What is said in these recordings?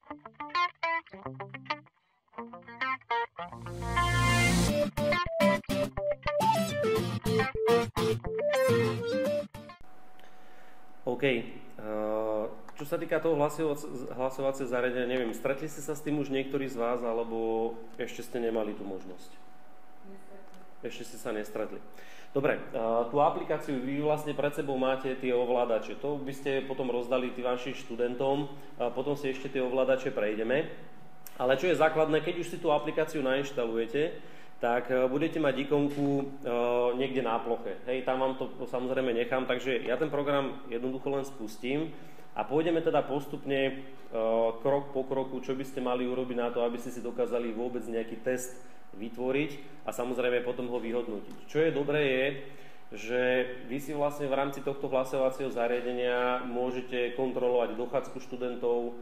OK. Čo sa týka toho hlasovacieho zariadenia, neviem, stretli ste sa s tým už niektorí z vás, alebo ešte ste nemali tú možnosť? Ešte ste sa nestretli. Dobre, tú aplikáciu vy vlastne pred sebou máte tie ovládače. To by ste potom rozdali tým vašim študentom, potom si ešte tie ovládače prejdeme. Ale čo je základné, keď už si tú aplikáciu nainštalujete, tak budete mať ikonku niekde na ploche. Hej, tam vám to samozrejme nechám, takže ja ten program jednoducho len spustím a pôjdeme teda postupne krok po kroku, čo by ste mali urobiť na to, aby ste si dokázali vôbec nejaký test vytvoriť a samozrejme potom ho vyhodnotiť. Čo je dobré je, že vy si vlastne v rámci tohto hlasovacieho zariadenia môžete kontrolovať dochádzku študentov,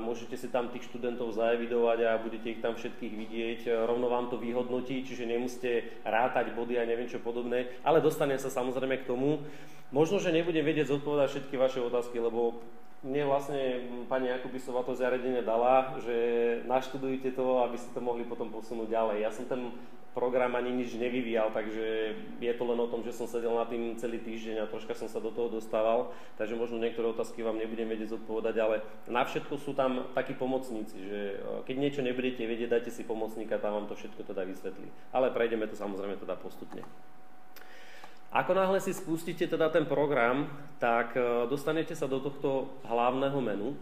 môžete si tam tých študentov zaevidovať a budete ich tam všetkých vidieť, rovno vám to vyhodnotí, čiže nemusíte rátať body a neviem čo podobné, ale dostanem sa samozrejme k tomu. Možno, že nebudem vedieť zodpovedať všetky vaše otázky, lebo mne vlastne pani Jakubisová to zariadenie dala, že naštudujte to, aby ste to mohli potom posunúť ďalej. Ja som ten program ani nič nevyvíjal, takže je to len o tom, že som sedel na tým celý týždeň a troška som sa do toho dostával, takže možno niektoré otázky vám nebudem vedieť zodpovedať, ale na všetko sú tam takí pomocníci, že keď niečo nebudete vedieť, dajte si pomocníka, tam vám to všetko teda vysvetlí. Ale prejdeme to samozrejme teda postupne. Ako náhle si spustíte teda ten program, tak dostanete sa do tohto hlavného menu,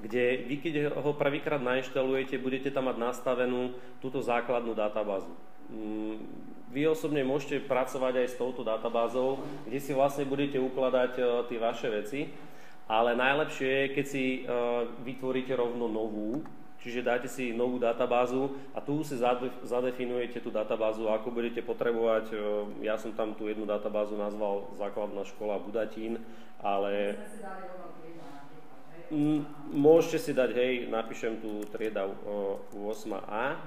kde vy, keď ho prvýkrát nainštalujete, budete tam mať nastavenú túto základnú databázu. Vy osobne môžete pracovať aj s touto databázou, kde si vlastne budete ukladať tie vaše veci, ale najlepšie je, keď si vytvoríte rovno novú, čiže dáte si novú databázu a tu si zadefinujete tú databázu, ako budete potrebovať. Ja som tam tú jednu databázu nazval Základná škola Budatín, ale môžete si dať, hej, napíšem tu trieda 8A,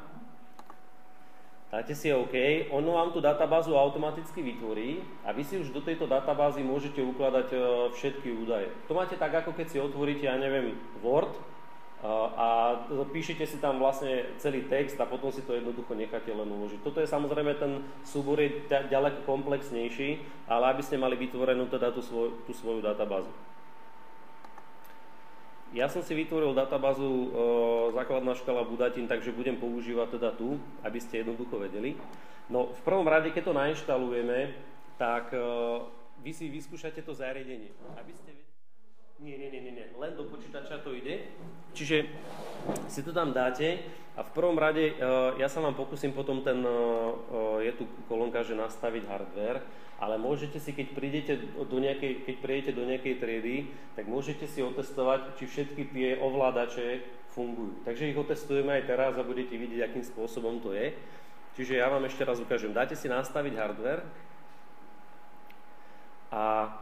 dáte si OK, ono vám tú databázu automaticky vytvorí a vy si už do tejto databázy môžete ukladať všetky údaje. To máte tak, ako keď si otvoríte, ja neviem, Word, a píšete si tam vlastne celý text a potom si to jednoducho necháte len uložiť. Toto je samozrejme, ten súbor je ďaleko komplexnejší, ale aby ste mali vytvorenú teda tú svoju databázu. Ja som si vytvoril databázu Základná škola Budatín, takže budem používať teda tu, aby ste jednoducho vedeli. No v prvom rade, keď to nainštalujeme, tak vy si vyskúšate to zariadenie, aby ste vedeli. Nie, len do počítača to ide. Čiže si to tam dáte a v prvom rade ja sa vám pokúsim potom je tu kolónka, že nastaviť hardware, ale môžete si, keď prídete do nejakej triedy, tak môžete si otestovať, či všetky tie ovládače fungujú. Takže ich otestujeme aj teraz a budete vidieť, akým spôsobom to je. Čiže ja vám ešte raz ukážem. Dáte si nastaviť hardware a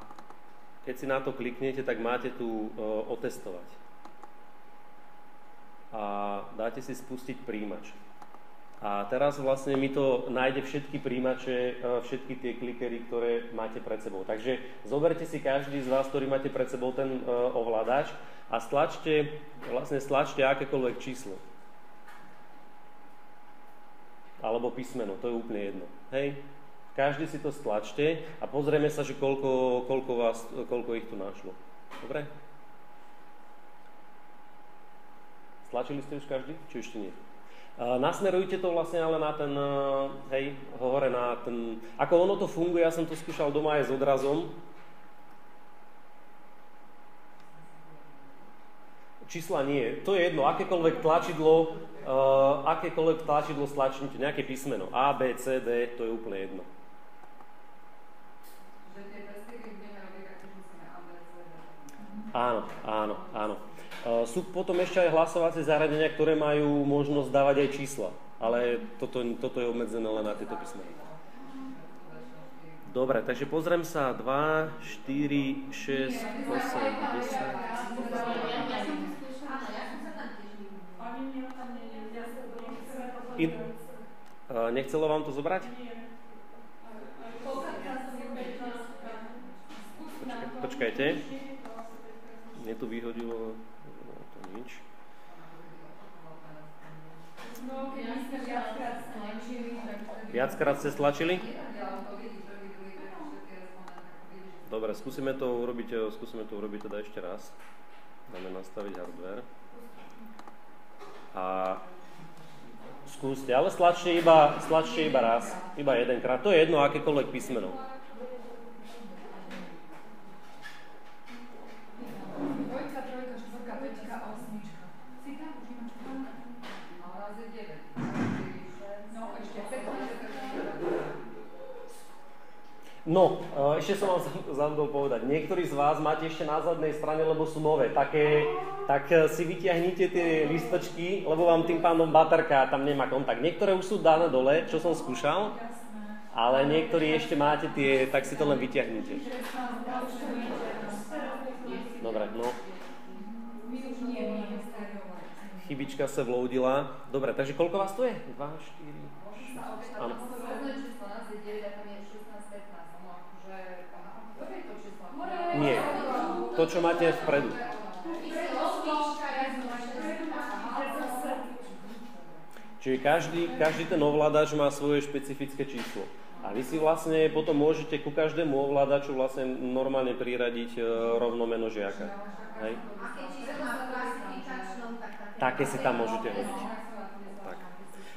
keď si na to kliknete, tak máte tu otestovať. A dáte si spustiť príjimač. A teraz vlastne mi to nájde všetky príjimače, všetky tie klikery, ktoré máte pred sebou. Takže zoberte si každý z vás, ktorý máte pred sebou ten ovládač a stlačte akékoľvek číslo. Alebo písmeno, to je úplne jedno. Hej? Každý si to stlačte a pozrieme sa, že koľko ich tu našlo. Dobre? Stlačili ste už každý? Či ešte nie? Nasmerujte to vlastne ale na ten, hej, hore na ten... Ako ono to funguje, ja som to skúšal doma aj s odrazom. Čísla nie. To je jedno, akékoľvek tlačidlo stlačnite, nejaké písmeno. A, B, C, D, to je úplne jedno. Áno. Sú potom ešte aj hlasovacie zariadenia, ktoré majú možnosť dávať aj čísla, ale toto je obmedzené len na tieto písmena. Dobre, takže pozriem sa 2, 4, 6, 8, 10. Nechcelo vám to zobrať? Počkajte. Mne tu vyhodilo to nič. Viackrát ste stlačili? Dobre, skúsime to urobiť teda ešte raz. Dáme nastaviť hardware. A skúste, ale stlačte iba raz, iba jedenkrát. To je jedno, akékoľvek písmeno. No, ešte som vám zabudol povedať, niektorí z vás máte ešte na zadnej strane, lebo sú nové, tak si vyťahnite tie listočky, lebo vám tým pádom baterka tam nemá kontakt. Niektoré už sú dané dole, čo som skúšal, ale niektorí ešte máte tie, tak si to len vyťahnite. Dobre, no. Chybička sa vloudila. Dobre, takže koľko vás tu je? 2, 4, áno. Nie, to, čo máte vpredu. Čiže každý ten ovládač má svoje špecifické číslo. A vy si vlastne potom môžete ku každému ovládaču vlastne normálne priradiť rovno meno žiaka. Hej? Také si tam môžete hodiť.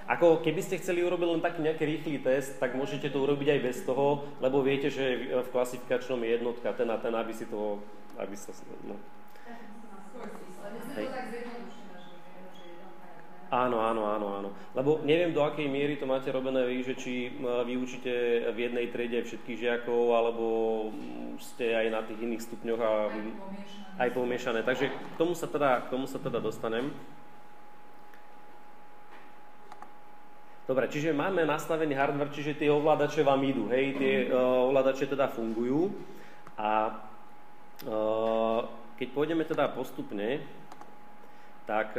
Ako keby ste chceli urobiť len taký nejaký rýchly test, tak môžete to urobiť aj bez toho, lebo viete, že v klasifikačnom je jednotka ten a ten, aby sa... No. Hej. Áno. Lebo neviem, do akej miery to máte robené vy, že či vy učíte v jednej triede všetkých žiakov, alebo ste aj na tých iných stupňoch a aj pomiešané. Takže k tomu sa teda dostanem. Dobre, čiže máme nastavený hardware, čiže tie ovládače vám idú, hej, tie ovládače teda fungujú a keď pôjdeme teda postupne, tak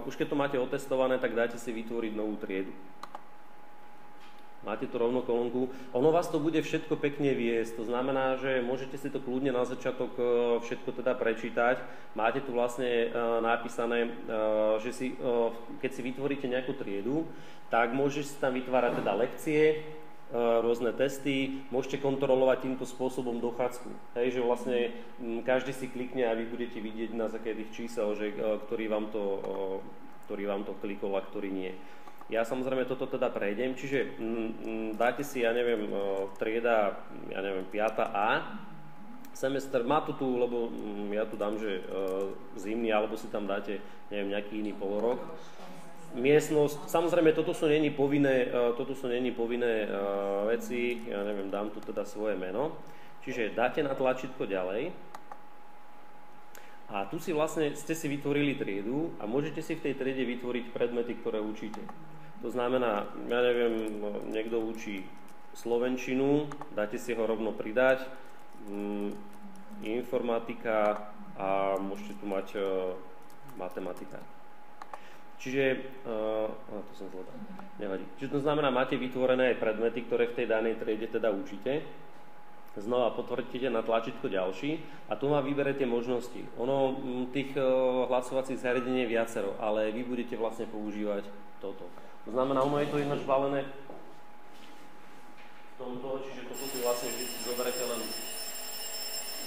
už keď to máte otestované, tak dáte si vytvoriť novú triedu. Máte tu rovno kolónku. Ono vás to bude všetko pekne viesť, to znamená, že môžete si to kľudne na začiatok všetko teda prečítať. Máte tu vlastne napísané, že keď si vytvoríte nejakú triedu, tak môžete si tam vytvárať teda lekcie, rôzne testy, môžete kontrolovať týmto spôsobom dochádzku. Hej, že vlastne každý si klikne a vy budete vidieť na základe tých čísel, že ktorý vám to klikol a ktorý nie. Ja samozrejme toto teda prejdem, čiže dáte si, trieda, 5A, semester, má to tu, lebo ja tu dám, že zimný, alebo si tam dáte, nejaký iný polorok. Miestnosť, samozrejme, toto sú není povinné veci, dám tu teda svoje meno. Čiže dáte na tlačítko ďalej a tu si vlastne ste si vytvorili triedu a môžete si v tej triede vytvoriť predmety, ktoré učíte. To znamená, niekto učí slovenčinu, dáte si ho rovno pridať, informatika a môžete tu mať matematika. Čiže, to som zlodal, nevadí. Čiže to znamená, máte vytvorené aj predmety, ktoré v tej danej triede teda učíte. Znova potvrdíte na tlačítko ďalší a tu vám vyberete možnosti. Ono tých hlasovacích zariadení je viacero, ale vy budete vlastne používať toto. To znamená, ono je to ináč balené v tomto, čiže toto si vlastne vždy zoberete len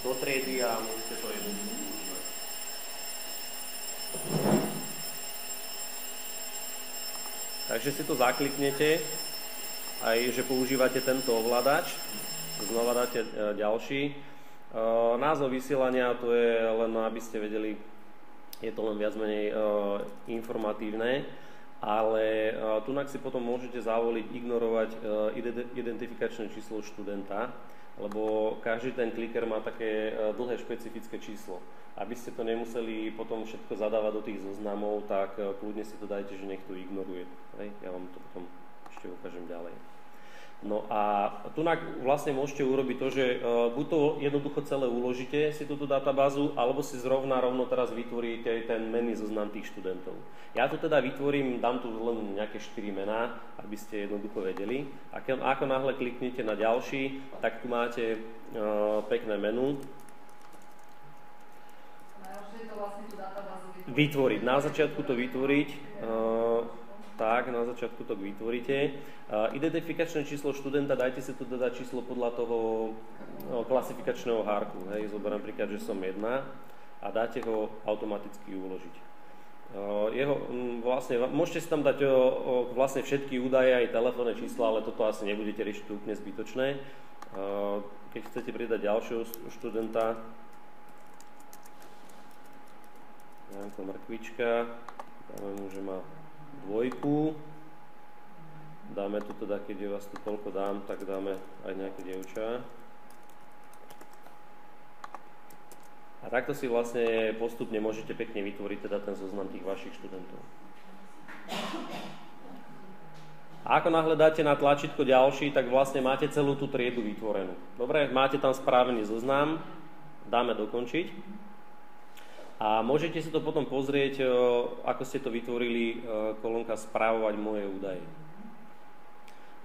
do triedy a môžete to jednoducho používať. Takže si to zakliknete, aj že používate tento ovládač, znova dáte ďalší. Názov vysielania, to je len, aby ste vedeli, je to len viac menej informatívne, ale tunak si potom môžete zavoliť ignorovať identifikačné číslo študenta, lebo každý ten kliker má také dlhé špecifické číslo. Aby ste to nemuseli potom všetko zadávať do tých zoznamov, tak kľudne si to dajte, že nech to ignoruje. Hej? Ja vám to potom ešte ukážem ďalej. No a tu vlastne môžete urobiť to, že buď to jednoducho celé uložíte si túto databázu, alebo si rovno teraz vytvoríte ten menný zoznam tých študentov. Ja to teda vytvorím, dám tu len nejaké 4 mená, aby ste jednoducho vedeli. A ako náhle kliknete na ďalší, tak tu máte pekné menu. Vytvoriť. Na začiatku to vytvoriť. Tak, na začiatku to vytvoríte. Identifikačné číslo študenta, dajte si tu teda číslo podľa toho klasifikačného hárku. Hej, zoberiem príklad, že som 1 a dáte ho automaticky uložiť. Môžete si tam dať vlastne všetky údaje, aj telefónne čísla, ale toto asi nebudete riešiť, úplne zbytočné. Keď chcete pridať ďalšieho študenta, Janko Mrkvička, dáme mu, že má 2. Dáme tu teda, keď je vás tu toľko dám, tak dáme aj nejaké dievča. A takto si vlastne postupne môžete pekne vytvoriť teda ten zoznam tých vašich študentov. A ako náhle dáte na tlačítko ďalší, tak vlastne máte celú tú triedu vytvorenú. Dobre, máte tam spravený zoznam, dáme dokončiť. A môžete si to potom pozrieť, ako ste to vytvorili, kolónka správovať moje údaje.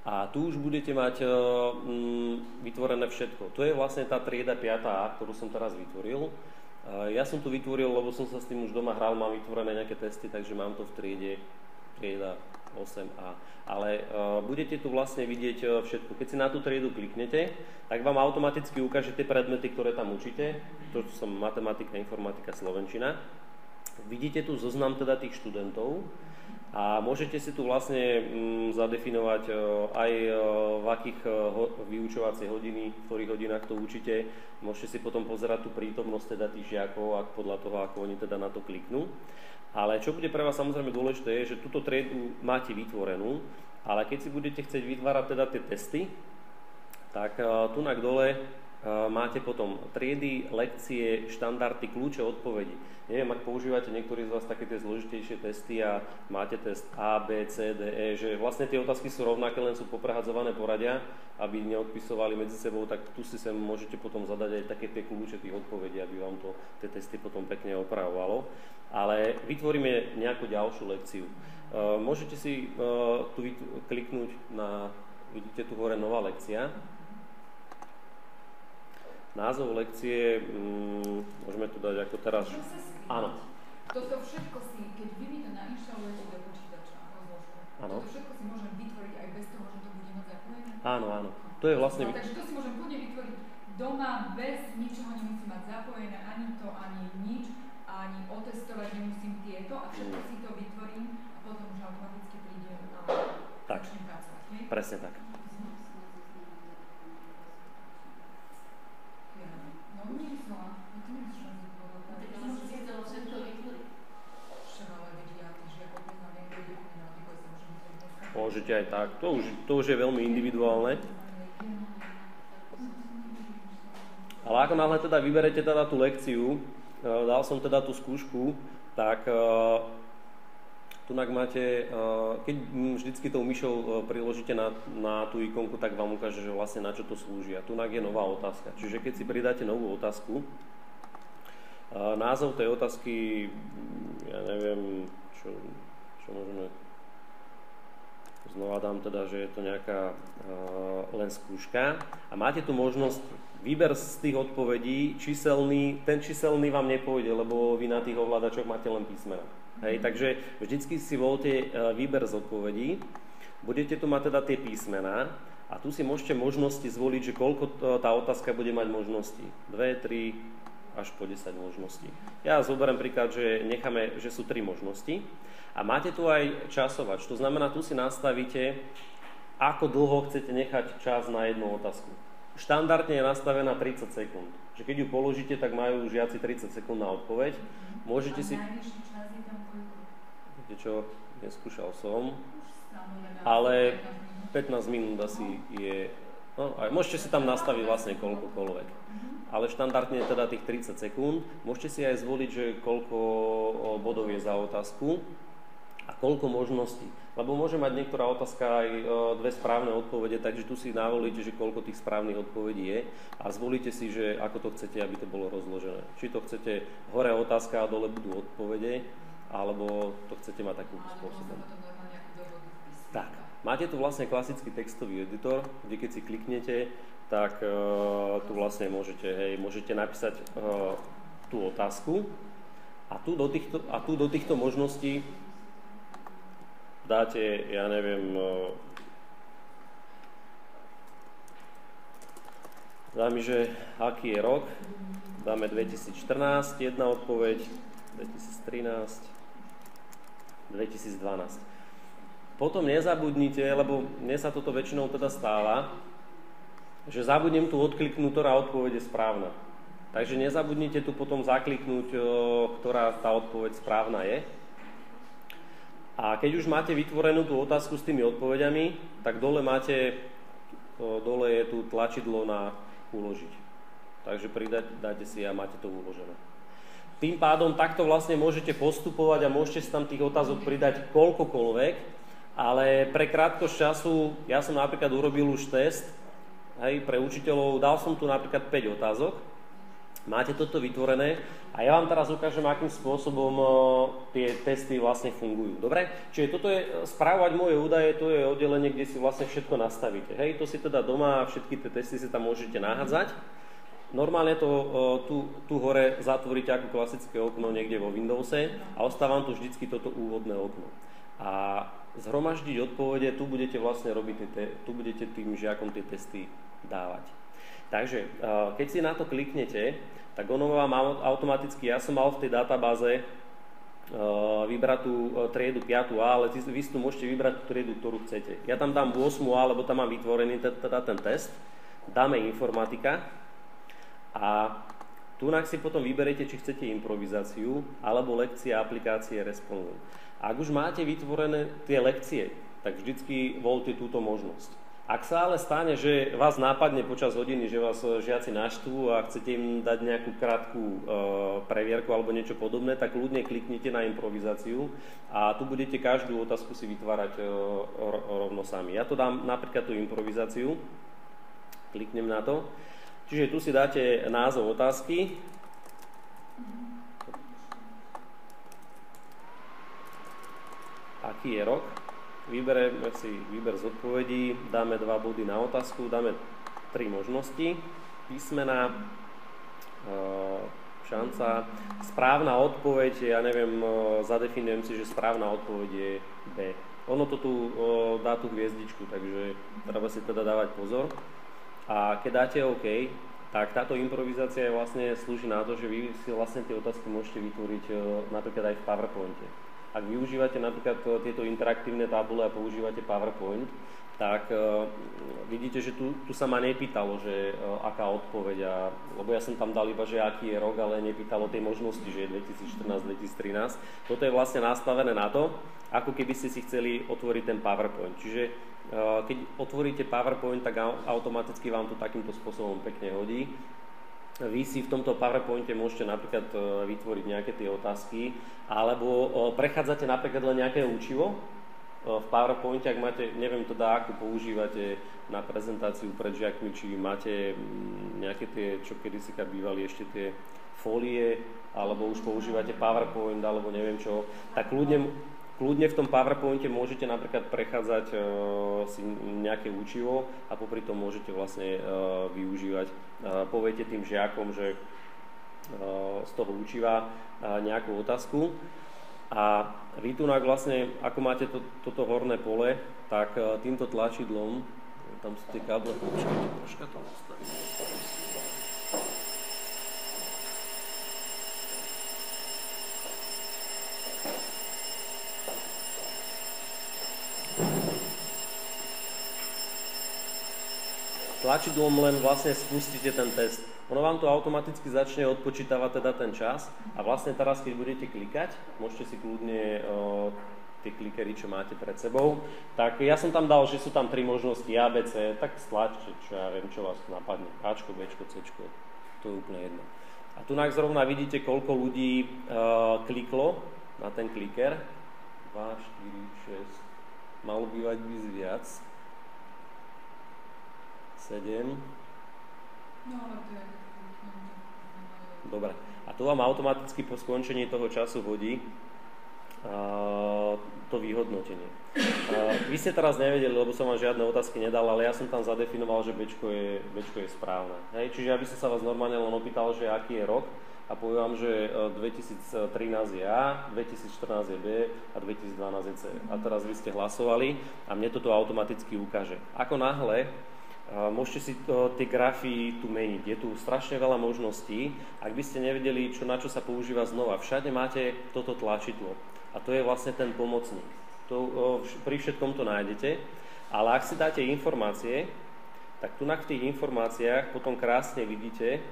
A tu už budete mať vytvorené všetko. To je vlastne tá trieda 5A, ktorú som teraz vytvoril. Ja som to vytvoril, lebo som sa s tým už doma hral, mám vytvorené nejaké testy, takže mám to v trieda 8A. Ale budete tu vlastne vidieť všetko. Keď si na tú triedu kliknete, tak vám automaticky ukáže tie predmety, ktoré tam učíte. To sú matematika, informatika, slovenčina. Vidíte tu zoznam teda tých študentov a môžete si tu vlastne zadefinovať aj v akých vyučovacie hodiny, v ktorých hodinách to učíte. Môžete si potom pozerať tú prítomnosť teda tých žiakov a podľa toho, ako oni teda na to kliknú. Ale čo bude pre vás samozrejme dôležité je, že túto triedu máte vytvorenú, ale keď si budete chcieť vytvárať teda tie testy, tak tu na dole máte potom triedy, lekcie, štandardy, kľúče, odpovedi. Neviem, ak používate niektorí z vás také tie zložitejšie testy a máte test A, B, C, D, E, že vlastne tie otázky sú rovnaké, len sú poprehadzované poradia, aby neodpisovali medzi sebou, tak tu si sem môžete potom zadať aj také tie kľúče tých odpovedí, aby vám to tie testy potom pekne opravovalo. Ale vytvoríme nejakú ďalšiu lekciu. Môžete si tu kliknúť na, vidíte tu hore nová lekcia. Názov lekcie, môžeme tu dať ako teraz. Áno. Toto všetko si, keď vy mi to nainštalujete do počítača, toto všetko si môžem vytvoriť aj bez toho, že to bude mať zapojené? Áno, áno. To je vlastne... No, takže to si môžem kľudne vytvoriť doma, bez ničoho nemusím mať zapojené, ani to, ani nič, ani otestovať nemusím tieto a všetko si to vytvorím a potom už automaticky príde a začnem pracovať. Hej? Presne tak. Môžete aj tak, to už je veľmi individuálne. Ale ako náhle teda vyberete teda tú lekciu, dal som teda tú skúšku, tak tunak máte, keď vždycky tou myšou priložíte na tú ikonku, tak vám ukáže, že vlastne na čo to slúži. A tunak je nová otázka. Čiže keď si pridáte novú otázku, názov tej otázky, ja neviem, čo môžeme... Znova dám teda, že je to nejaká len skúška. A máte tu možnosť výber z tých odpovedí, číselný, ten číselný vám nepôjde, lebo vy na tých ovládačoch máte len písmena. Hej, takže vždycky si voľte výber z odpovedí, budete tu mať teda tie písmená a tu si môžete možnosti zvoliť, že koľko tá otázka bude mať možností. 2, 3, až po 10 možností. Ja zoberiem príklad, že necháme, že sú 3 možnosti. A máte tu aj časovač, to znamená, tu si nastavíte, ako dlho chcete nechať čas na jednu otázku. Štandardne je nastavená 30 sekúnd. Že keď ju položíte, tak majú žiaci 30 sekúnd na odpoveď. Môžete si... najvyšší čas je tam koľko? Viete čo, neskúšal som, ale 15 minút asi je... No, aj môžete si tam nastaviť vlastne koľkokoľvek. Ale štandardne je teda tých 30 sekúnd. Môžete si aj zvoliť, že koľko bodov je za otázku a koľko možností. Lebo môže mať niektorá otázka aj 2 správne odpovede, takže tu si navolíte, že koľko tých správnych odpovedí je a zvolíte si, že ako to chcete, aby to bolo rozložené. Či to chcete hore otázka a dole budú odpovede, alebo to chcete mať takým spôsobom. Tak, máte tu vlastne klasický textový editor, kde keď si kliknete, tak tu vlastne môžete napísať tú otázku a tu do týchto možností dáte, ja neviem, dáme, že aký je rok, dáme 2014, jedna odpoveď, 2013, 2012. Potom nezabudnite, lebo mne sa toto väčšinou teda stáva, že zabudnem tu odkliknúť, ktorá odpoveď je správna. Takže nezabudnite tu potom zakliknúť, ktorá tá odpoveď správna je. A keď už máte vytvorenú tú otázku s tými odpoveďami, tak dole je tu tlačidlo na uložiť. Takže dáte si a máte to uložené. Tým pádom takto vlastne môžete postupovať a môžete si tam tých otázok pridať koľkokoľvek, ale pre krátkosť času, ja som napríklad urobil už test, hej, pre učiteľov, dal som tu napríklad 5 otázok, máte toto vytvorené a ja vám teraz ukážem, akým spôsobom tie testy vlastne fungujú. Dobre? Čiže toto je správovať moje údaje, to je oddelenie, kde si vlastne všetko nastavíte. Hej, to si teda doma, všetky tie testy si tam môžete nahádzať. Normálne to tu hore zatvoríte ako klasické okno niekde vo Windowse a ostáva vám tu vždycky toto úvodné okno. A zhromaždiť odpovede, tu budete vlastne robiť, tu budete tým žiakom tie testy dávať. Takže, keď si na to kliknete, tak ono vám automaticky, ja som mal v tej databáze vybrať tú triedu 5A, ale vy si tu môžete vybrať tú triedu, ktorú chcete. Ja tam dám 8A, lebo tam mám vytvorený teda ten test, dáme informatika a tu si potom vyberiete, či chcete improvizáciu alebo lekcie, aplikácie, respondent. Ak už máte vytvorené tie lekcie, tak vždycky voľte túto možnosť. Ak sa ale stane, že vás nápadne počas hodiny, že vás žiaci naštvú a chcete im dať nejakú krátku previerku alebo niečo podobné, tak ľudne kliknite na improvizáciu a tu budete každú otázku si vytvárať rovno sami. Ja to dám napríklad tú improvizáciu, kliknem na to. Čiže tu si dáte názov otázky. Aký je rok? Vybereme si výber z odpovedí, dáme 2 body na otázku, dáme 3 možnosti, písmena, šanca, správna odpoveď, ja neviem, zadefinujem si, že správna odpoveď je B. Ono to tu dá tú hviezdičku, takže treba si teda dávať pozor. A keď dáte OK, tak táto improvizácia vlastne slúži na to, že vy si vlastne tie otázky môžete vytvoriť napríklad aj v PowerPointe. Ak využívate napríklad tieto interaktívne tabule a používate PowerPoint, tak vidíte, že tu sa ma nepýtalo, že aká odpoveď, lebo ja som tam dal iba, že aký je rok, ale nepýtalo tej možnosti, že je 2014-2013. Toto je vlastne nastavené na to, ako keby ste si chceli otvoriť ten PowerPoint. Čiže keď otvoríte PowerPoint, tak automaticky vám to takýmto spôsobom pekne hodí. Vy si v tomto PowerPointe môžete napríklad vytvoriť nejaké tie otázky, alebo prechádzate napríklad len nejaké učivo v PowerPointe, ak máte, neviem teda, ako používate na prezentáciu pred žiakmi, či máte nejaké tie, čo kedysi bývali ešte tie fólie, alebo už používate PowerPoint, alebo neviem čo, tak kľudne v tom PowerPointe môžete napríklad prechádzať si nejaké učivo a popri tom môžete vlastne využívať. Poviete tým žiakom, že z toho učiva nejakú otázku a vy tu vlastne, ako máte toto horné pole, tak týmto tlačidlom, tam sú tie káble, troška to nastavím. Tlačidlom len vlastne spustíte ten test. Ono vám to automaticky začne odpočítavať teda ten čas a vlastne teraz, keď budete klikať, môžete si kľudne tie klikery, čo máte pred sebou, tak ja som tam dal, že sú tam 3 možnosti A, B, C, tak stlačte, čo ja viem, čo vás napadne. Ačko, Bčko, Cčko, to je úplne jedno. A tu zrovna vidíte, koľko ľudí kliklo na ten kliker. 2, 4, 6, malo bývať viac. 7. Dobre. A tu vám automaticky po skončení toho času hodí to vyhodnotenie. Vy ste teraz nevedeli, lebo som vám žiadne otázky nedal, ale ja som tam zadefinoval, že Bčko je správne. Hej? Čiže aby som sa vás normálne len opýtal, že aký je rok, a poviem vám, že 2013 je A, 2014 je B a 2012 je C. A teraz vy ste hlasovali a mne toto automaticky ukáže. Ako náhle môžete si tie grafy tu meniť. Je tu strašne veľa možností. Ak by ste nevedeli, na čo sa používa znova, všade máte toto tlačidlo. A to je vlastne ten pomocník. Pri všetkom to nájdete. Ale ak si dáte informácie, tak tu v tých informáciách potom krásne vidíte,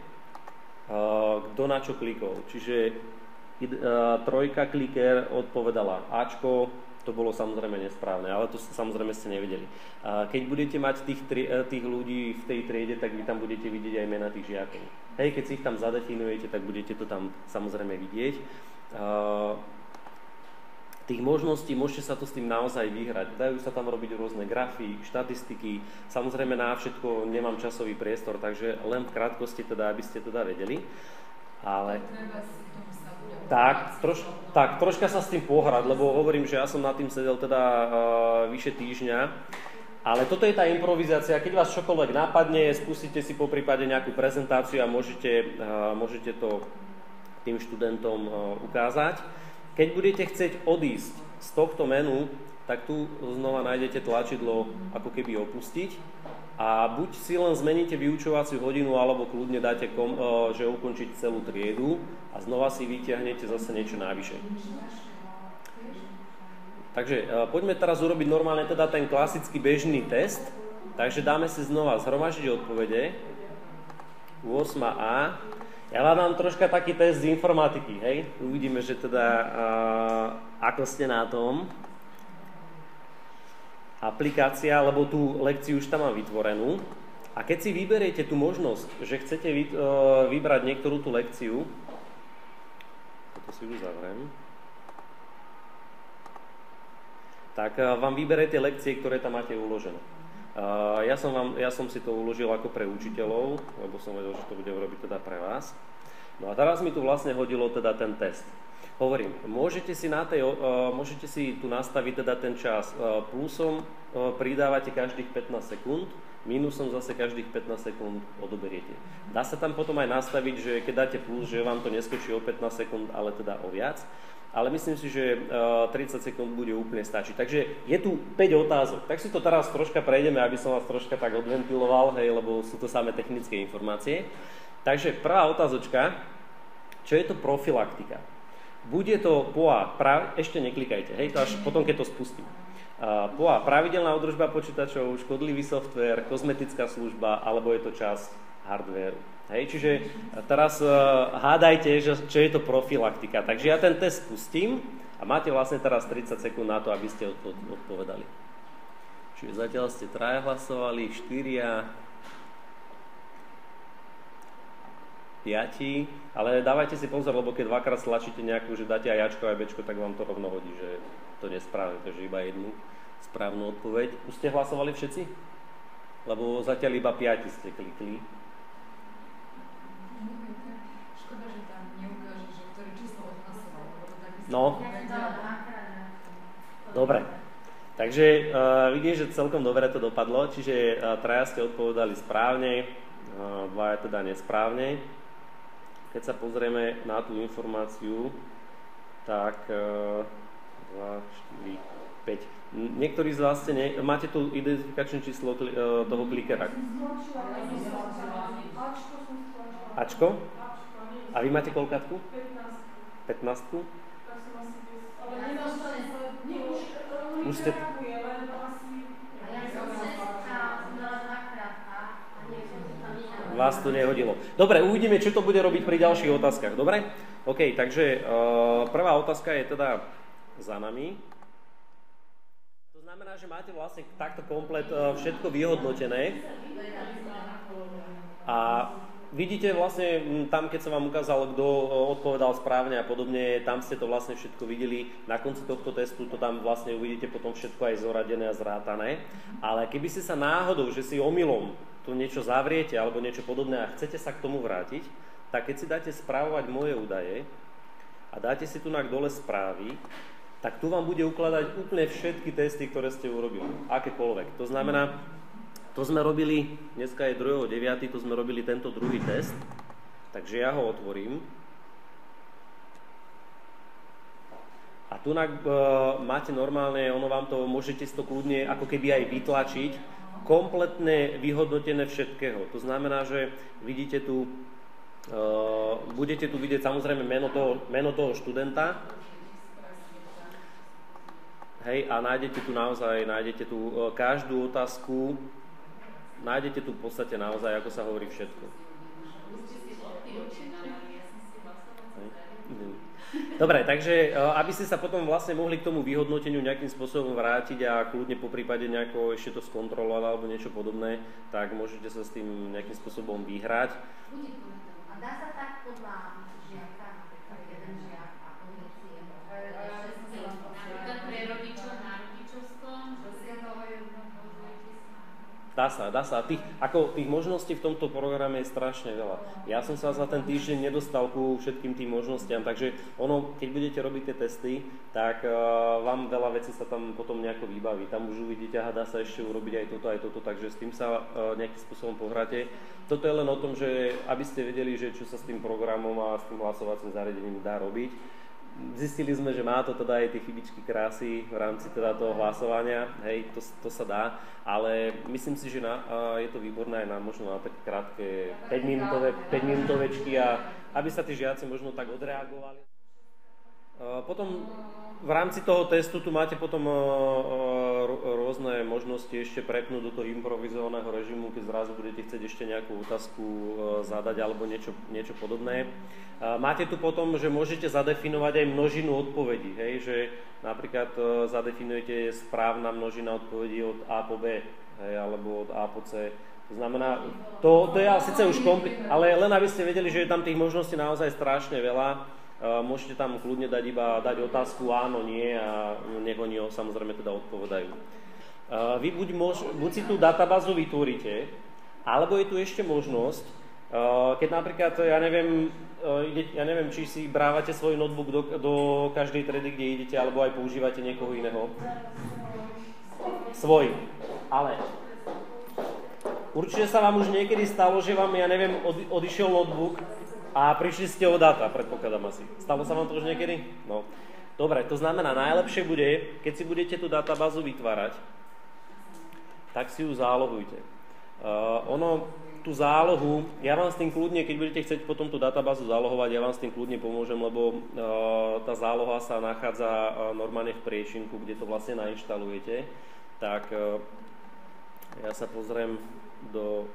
kto na čo klikol. Čiže trojka kliker odpovedala Ačko, to bolo samozrejme nesprávne, ale to samozrejme ste nevideli. Keď budete mať tých ľudí v tej triede, tak vy tam budete vidieť aj mena tých žiakov. Hej, keď si ich tam zadefinujete, tak budete to tam samozrejme vidieť. Tých možností, môžete sa to s tým naozaj vyhrať. Dajú sa tam robiť rôzne grafy, štatistiky. Samozrejme na všetko nemám časový priestor, takže len v krátkosti teda, aby ste teda vedeli. Ale tak, troška sa s tým pohrať, lebo hovorím, že ja som nad tým sedel teda vyše týždňa. Ale toto je tá improvizácia, keď vás čokoľvek nápadne, skúsite si poprípade nejakú prezentáciu a môžete to tým študentom ukázať. Keď budete chcieť odísť z tohto menu, tak tu znova nájdete tlačidlo ako keby opustiť a buď si len zmeníte vyučovaciu hodinu, alebo kľudne dáte, že ukončiť celú triedu a znova si vytiahnete zase niečo navyše. Takže poďme teraz urobiť normálne teda ten klasický bežný test. Takže dáme si znova zhromaždiť odpovede. 8a. Ja vám dám troška taký test z informatiky, hej? Uvidíme, že teda ako ste na tom. Aplikácia, lebo tú lekciu už tam mám vytvorenú. A keď si vyberiete tú možnosť, že chcete vybrať niektorú tú lekciu, toto si už zavriem, tak vám vyberete lekcie, ktoré tam máte uložené. Ja som si to uložil ako pre učiteľov, lebo som vedel, že to bude robiť teda pre vás. No a teraz mi tu vlastne hodilo teda ten test. Hovorím, môžete si tu nastaviť teda ten čas. Plusom pridávate každých 15 sekúnd, mínusom zase každých 15 sekúnd odoberiete. Dá sa tam potom aj nastaviť, že keď dáte plus, že vám to neskočí o 15 sekúnd, ale teda o viac. Ale myslím si, že 30 sekúnd bude úplne stačiť. Takže je tu 5 otázok. Tak si to teraz troška prejdeme, aby som vás troška tak odventiloval, hej, lebo sú to samé technické informácie. Takže prvá otázočka, čo je to profilaktika? Bude to POA, ešte neklikajte, hej, to až potom, keď to spustím. POA, pravidelná údržba počítačov, škodlivý softvér, kozmetická služba, alebo je to časť hardvéru. Hej, čiže teraz hádajte, čo je to profilaktika. Takže ja ten test spustím a máte vlastne teraz 30 sekúnd na to, aby ste odpovedali. Čiže zatiaľ ste 3 hlasovali, 4, 5, ale dávajte si pozor, lebo keď dvakrát stlačíte nejakú, že dáte aj Ačko, aj Bčko, tak vám to rovno hodí, že to nesprávne, takže iba jednu správnu odpoveď. Už ste hlasovali všetci? Lebo zatiaľ iba 5 ste klikli. Škoda, že tam neukáže, že ktoré číslo odhlasoval. No. Dobre. Takže vidím, že celkom dobre to dopadlo, čiže 3 ste odpovedali správne, 2 teda nesprávne. Keď sa pozrieme na tú informáciu, tak 2, 4, 5. Niektorí z vás máte tu identifikačné číslo toho klikera. Ačko? A vy máte koľkátku? 15. Už ste... Vás to nehodilo. Dobre, uvidíme, čo to bude robiť pri ďalších otázkach. Dobre? OK, takže prvá otázka je teda za nami. To znamená, že máte vlastne takto komplet všetko vyhodnotené. A vidíte vlastne tam, keď som vám ukázal, kto odpovedal správne a podobne, tam ste to vlastne všetko videli. Na konci tohto testu to tam vlastne uvidíte potom všetko aj zoradené a zrátané. Ale keby ste sa náhodou, že si omylom tu niečo zavriete alebo niečo podobné a chcete sa k tomu vrátiť, tak keď si dáte správovať moje údaje a dáte si tu dole správy, tak tu vám bude ukladať úplne všetky testy, ktoré ste urobili. Akékoľvek. To znamená, to sme robili, dneska je 2.9., to sme robili tento druhý test, takže ja ho otvorím A tu máte normálne, ono vám to, môžete si to kľudne ako keby aj vytlačiť, kompletne vyhodnotené všetkého. To znamená, že vidíte tu, budete tu vidieť samozrejme meno toho študenta. Hej, a nájdete tu každú otázku, nájdete tu v podstate naozaj, ako sa hovorí, všetko. Dobre, takže aby ste sa potom vlastne mohli k tomu vyhodnoteniu nejakým spôsobom vrátiť a kľudne po prípade nejako ešte to skontrolovať alebo niečo podobné, tak môžete sa s tým nejakým spôsobom vyhrať. A dá sa tak podľa žiaka, napríklad jeden žiak a pozície, napríklad pre rodičov na rodičovskom, Dá sa. Tých možností v tomto programe je strašne veľa. Ja som sa za ten týždeň nedostal ku všetkým tým možnostiam, takže keď budete robiť tie testy, tak vám veľa vecí sa tam potom nejako vybaví. Tam už uvidíte, dá sa ešte urobiť aj toto, takže s tým sa nejakým spôsobom pohráte. Toto je len o tom, že aby ste vedeli, že čo sa s tým programom a s tým hlasovacím zariadením dá robiť. Zistili sme, že má to teda aj tie chybičky krásy v rámci teda toho hlasovania, hej, to sa dá, ale myslím si, že je to výborné aj možno na také krátke 5-minútovečky a aby sa tí žiaci možno tak odreagovali. Potom v rámci toho testu tu máte potom rôzne možnosti ešte prepnúť do toho improvizovaného režimu, keď zrazu budete chcieť ešte nejakú otázku zadať alebo niečo podobné. Máte tu potom, že môžete zadefinovať aj množinu odpovedí, hej, že napríklad zadefinujete správna množina odpovedí od A po B, hej, alebo od A po C. To znamená, to je ale síce už ale len aby ste vedeli, že je tam tých možností naozaj strašne veľa. Môžete tam kľudne dať otázku áno, nie a nech oni samozrejme teda odpovedajú. Vy buď si tú databázu vytvoríte, alebo je tu ešte možnosť, keď napríklad, ja neviem, či si brávate svoj notebook do každej triedy, kde idete, alebo aj používate niekoho iného. Svoj. Ale určite sa vám už niekedy stalo, že vám, odišiel notebook a prišli ste o dáta, predpokladám asi. Stalo sa vám to už niekedy? No. Dobre, to znamená, najlepšie bude, keď si budete tú databázu vytvárať, tak si ju zálohujte. Tú zálohu, ja vám s tým kľudne, keď budete chcieť potom tú databázu zálohovať, ja vám s tým kľudne pomôžem, lebo tá záloha sa nachádza normálne v priečinku, kde to vlastne nainštalujete. Tak ja sa pozriem do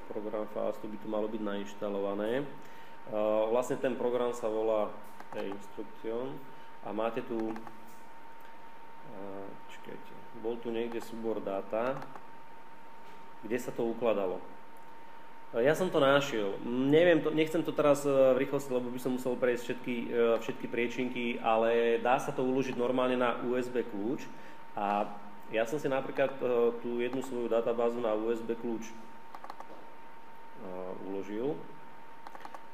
program Fastu, by to malo byť nainštalované. Vlastne ten program sa volá Instruction a máte tu, čakajte, bol tu niekde súbor dáta, kde sa to ukladalo. Ja som to našiel. Nechcem to teraz v rýchlosti, lebo by som musel prejsť všetky priečinky, ale dá sa to uložiť normálne na USB kľúč a ja som si napríklad tú jednu svoju databázu na USB kľúč uložil.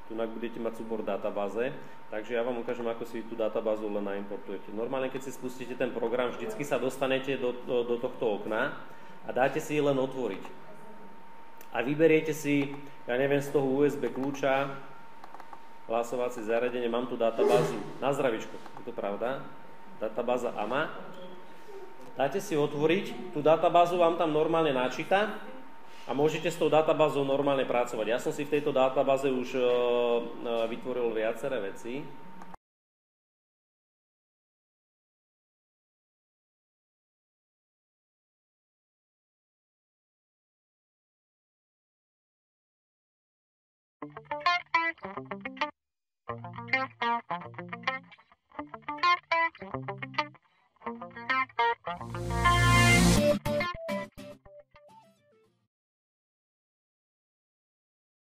Tu budete mať súbor databáze, takže ja vám ukážem, ako si tú databázu len naimportujete. Normálne, keď si spustíte ten program, vždycky sa dostanete do tohto okna a dáte si len otvoriť. A vyberiete si, z toho USB kľúča hlasovacie zariadenie, mám tu databázu na zdravičko, je to pravda? Databáza AMA. Dáte si otvoriť, tú databázu vám tam normálne načíta a môžete s tou databázou normálne pracovať. Ja som si v tejto databáze už vytvoril viaceré veci.